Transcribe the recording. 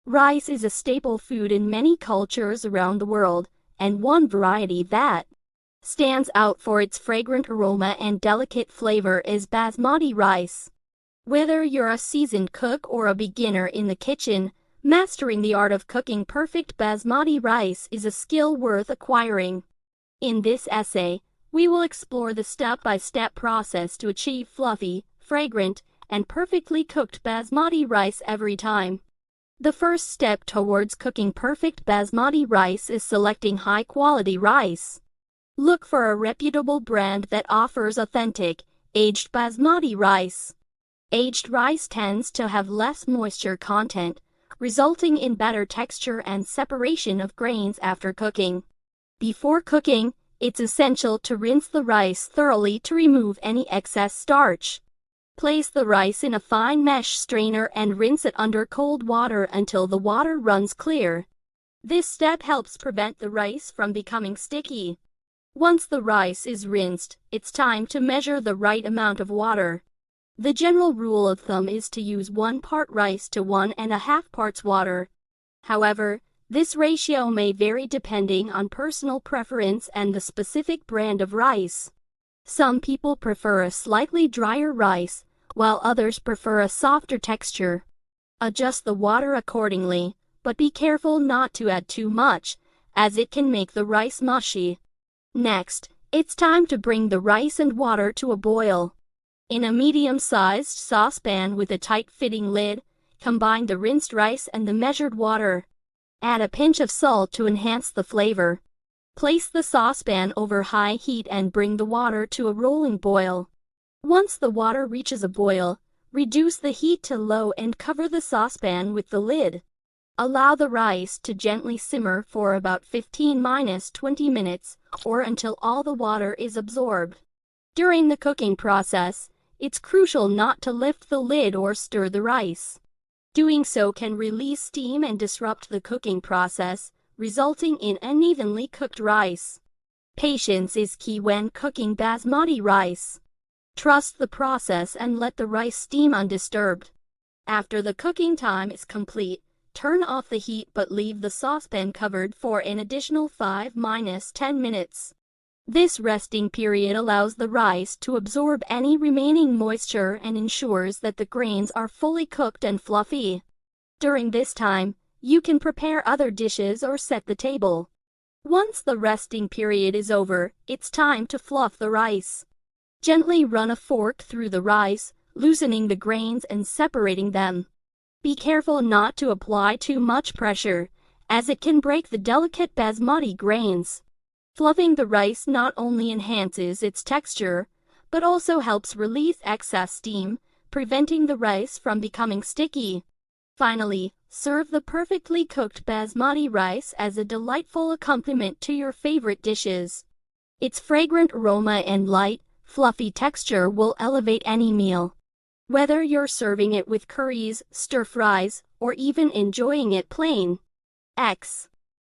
Rice is a staple food in many cultures around the world, and one variety that stands out for its fragrant aroma and delicate flavor is Basmati rice. Whether you're a seasoned cook or a beginner in the kitchen, mastering the art of cooking perfect Basmati rice is a skill worth acquiring. In this essay, we will explore the step-by-step process to achieve fluffy, fragrant, and perfectly cooked Basmati rice every time. The first step towards cooking perfect Basmati rice is selecting high-quality rice. Look for a reputable brand that offers authentic, aged Basmati rice. Aged rice tends to have less moisture content, resulting in better texture and separation of grains after cooking. Before cooking, it's essential to rinse the rice thoroughly to remove any excess starch. Place the rice in a fine mesh strainer and rinse it under cold water until the water runs clear. This step helps prevent the rice from becoming sticky. Once the rice is rinsed, it's time to measure the right amount of water. The general rule of thumb is to use 1 part rice to 1.5 parts water. However, this ratio may vary depending on personal preference and the specific brand of rice. Some people prefer a slightly drier rice, while others prefer a softer texture. Adjust the water accordingly, but be careful not to add too much, as it can make the rice mushy. Next, it's time to bring the rice and water to a boil. In a medium-sized saucepan with a tight-fitting lid, combine the rinsed rice and the measured water. Add a pinch of salt to enhance the flavor. Place the saucepan over high heat and bring the water to a rolling boil. Once the water reaches a boil, reduce the heat to low and cover the saucepan with the lid. Allow the rice to gently simmer for about 15–20 minutes, or until all the water is absorbed. During the cooking process, it's crucial not to lift the lid or stir the rice. Doing so can release steam and disrupt the cooking process, resulting in unevenly cooked rice. Patience is key when cooking Basmati rice. Trust the process and let the rice steam undisturbed. After the cooking time is complete, turn off the heat but leave the saucepan covered for an additional 5–10 minutes. This resting period allows the rice to absorb any remaining moisture and ensures that the grains are fully cooked and fluffy. During this time, you can prepare other dishes or set the table. Once the resting period is over, it's time to fluff the rice. Gently run a fork through the rice, loosening the grains and separating them. Be careful not to apply too much pressure, as it can break the delicate Basmati grains. Fluffing the rice not only enhances its texture, but also helps release excess steam, preventing the rice from becoming sticky. Finally, serve the perfectly cooked Basmati rice as a delightful accompaniment to your favorite dishes. Its fragrant aroma and light, fluffy texture will elevate any meal. Whether you're serving it with curries, stir-fries, or even enjoying it plain. X.